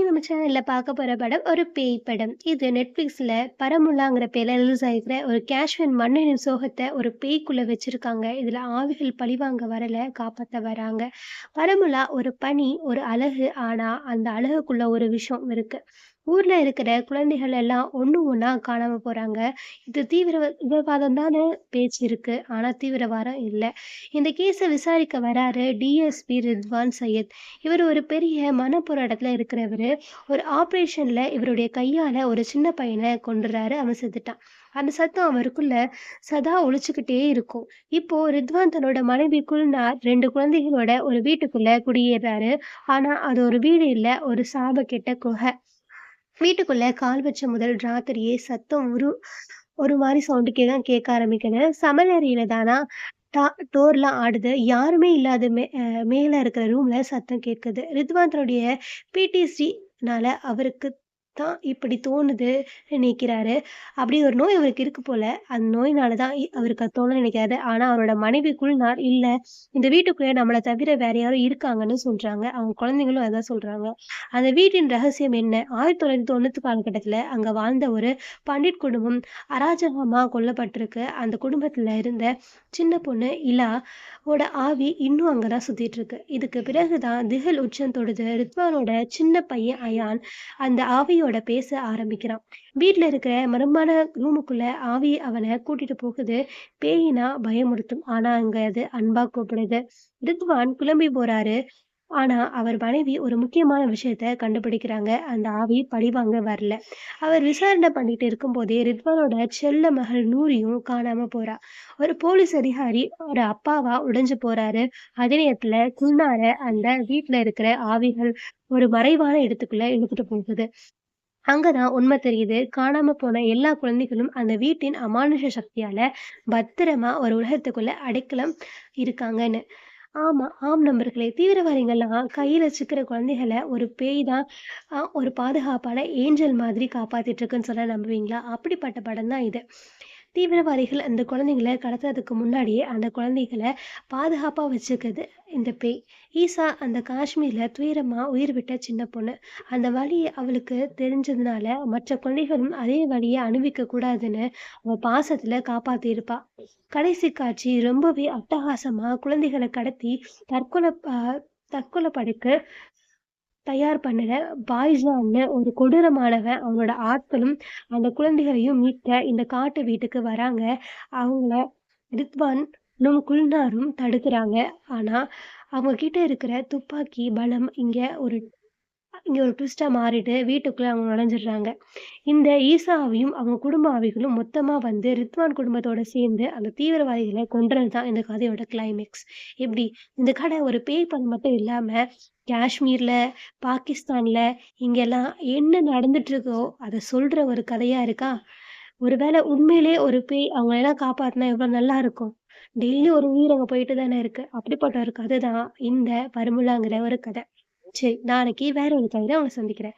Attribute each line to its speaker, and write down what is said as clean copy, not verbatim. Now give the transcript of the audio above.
Speaker 1: நம்ம சேனல்ல பார்க்க போற படம் ஒரு பேய் படம். இது Netflixல பரமுலாங்கிற பேர்ல ரிலீஸ் ஆயிருக்கிற ஒரு காஷ்மீர் மண்ணின் சோகத்த ஒரு பேய்க்குள்ள வச்சிருக்காங்க. இதுல ஆவிகள் பழிவாங்க வரல, காப்பாத்த வராங்க. பரமுலா ஒரு பனி, ஒரு அழகு. ஆனா அந்த அழகுக்குள்ள ஒரு விஷம் இருக்கு. ஊர்ல இருக்கிற குழந்தைகள் எல்லாம் ஒண்ணு ஒண்ணா காணாம போறாங்க. இது தீவிரவாதம் தான்னு பேச்சு இருக்கு. ஆனா தீவிரவாதம் இல்ல. இந்த கேஸ விசாரிக்க வராரு டிஎஸ்பி ரித்வான் சையத். இவர் ஒரு பெரிய மனப்போராட்டத்துல இருக்கிறவரு. ஒரு ஆபரேஷன்ல இவருடைய கையால ஒரு சின்ன பையன கொன்றுறாரு. அவன் செத்துட்டான். அந்த சத்தம் அவருக்குள்ள சதா ஒலிச்சுக்கிட்டே இருக்கும். இப்போ ரித்வான் தன்னோட மனைவி குல்நார் 2 குழந்தைகளோட ஒரு வீட்டுக்குள்ள குடியேறாரு. ஆனா அது ஒரு வீடு இல்ல, ஒரு சாபக்கெட்ட குகை. வீட்டுக்குள்ள கால் வச்ச முதல் ராத்திரியே சத்தம் ஒரு ஒரு மாரி சவுண்டுக்கே தான் கேட்க ஆரம்பிக்குது. சமையலறையில தானா டா டோர்லாம் ஆடுது. யாருமே இல்லாத மேல இருக்கிற ரூம்ல சத்தம் கேட்குது. ரித்வான் தன்னுடைய பிடிஎஸ்டினால அவருக்கு தான் இப்படி தோணுது நினைக்கிறாரு. அப்படி ஒரு நோய் அவருக்கு இருக்கு போல. அந்த நோயினால தான் அவருக்கு அது தோணும்னு நினைக்கிறாரு. ஆனா அவரோட மனைவி குல்நார் இல்ல, இந்த வீட்டுக்குள்ள நம்மள தவிர வேற யாரோ இருக்காங்கன்னு சொல்றாங்க. அவங்க குழந்தைங்களும் அதான் சொல்றாங்க. அந்த வீட்டின் ரகசியம் என்ன? 1990 காலகட்டத்தில அங்க வாழ்ந்த ஒரு பண்டிட் குடும்பம் அராஜகமா கொல்லப்பட்டிருக்கு. அந்த குடும்பத்தில இருந்த சின்ன பொண்ணு இலா ஓட ஆவி இன்னும் அங்க தான் சுத்திட்டு இருக்கு. இதுக்கு பிறகு தான் திகில் உச்சம் தொடுது. ரித்வானோட சின்ன பையன் அயான் அந்த ஆவியோட பேச ஆரம்பிக்கிறான். வீட்ல இருக்கிற மர்மமான ரூமுக்குள்ள ஆவி அவன கூட்டிட்டு போகுது. பேயினா பயமுறுத்தும். ஆனா அங்க அது அன்பா கூப்பிடுது. ரித்வான் குழம்பி போறாரு. ஆனா, அவர் மனைவி ஒரு முக்கியமான விஷயத்த கண்டுபிடிக்கிறாங்க. அந்த ஆவி பழிவாங்க வரல. அவர் விசாரணை பண்ணிட்டு இருக்கும்போதே, ரித்வானோட செல்ல மகள் நூரியும் காணாம போறா. ஒரு போலீஸ் அதிகாரி ஒரு அப்பாவா உடைஞ்சு போறாரு. அதே நேரத்துல குல்னார அந்த வீட்ல இருக்கிற ஆவிகள் ஒரு மறைவான இடத்துக்குள்ள இழுத்துட்டு போகுது. அங்க தான் உண்மை தெரியுது. காணாம போன எல்லா குழந்தைகளும் அந்த வீட்டின் அமானுஷ சக்தியால பத்திரமா ஒரு உலகத்துக்குள்ள அடைக்கலம் இருக்காங்கன்னு. ஆம் நண்பர்களே. தீவிரவாதிகள்லாம் கையில சிக்கிற குழந்தைகள ஒரு பேய் தான் ஒரு பாதுகாப்பான ஏஞ்சல் மாதிரி காப்பாத்திட்டு இருக்குன்னு சொன்னா நம்புவீங்களா? அப்படிப்பட்ட படம் தான் இது. தீவிரவாதிகள் அந்த குழந்தைங்கள கடத்துறதுக்கு முன்னாடியே அந்த குழந்தைகள பாதுகாப்பா வச்சுக்குது இந்த பேய். ஈசா அந்த காஷ்மீர்ல துயரமா உயிர் விட்ட சின்ன பொண்ணு. அந்த வலி அவளுக்கு தெரிஞ்சதுனால மற்ற குழந்தைகளும் அதே வலிய அனுபவிக்க கூடாதுன்னு அவ பாசத்துல காப்பாத்தியிருப்பா. கடைசி காட்சி ரொம்பவே அட்டகாசமா குழந்தைகள கடத்தி தற்கொலை தற்கொலை படைக்க தயார் பண்ணுற பாய்ஜான்னு ஒரு கொடூரமானவன் அவனோட ஆட்களும் அந்த குழந்தைகளையும் மீட்க இந்த காட்டு வீட்டுக்கு வராங்க. அவங்கள ரித்வானும் குல்னாரும் தடுக்குறாங்க. ஆனா அவங்க கிட்ட இருக்கிற துப்பாக்கி பலம் இங்க ஒரு ட்விஸ்ட்டா மாறிட்டு வீட்டுக்குள்ள அவங்க நுழைஞ்சிடுறாங்க. இந்த ஈசாவையும் அவங்க குடும்ப ஆவிகளும் மொத்தமா வந்து ரித்வான் குடும்பத்தோட சேர்ந்து அந்த தீவிரவாதிகள கொல்றது தான் இந்த கதையோட கிளைமேக்ஸ். எப்படி? இந்த கதை ஒரு பேய் படம் மட்டும் இல்லாம, காஷ்மீர்ல, பாகிஸ்தான்ல இங்கெல்லாம் என்ன நடந்துட்டு இருக்கோ, அத சொல்ற ஒரு கதையா இருக்கா? ஒருவேளை உண்மையிலேயே ஒரு பேய் அவங்களெல்லாம் காப்பாத்துனா எவ்வளோ நல்லா இருக்கும். டெய்லி ஒரு உயிர் அங்க போயிட்டு தானே இருக்கு. அப்படிப்பட்ட ஒரு கதை தான் இந்த பரிமுலாங்கிற ஒரு கதை. சரி, நாளைக்கு வேற ஒரு கதையில உங்கள சந்திக்கிறேன்.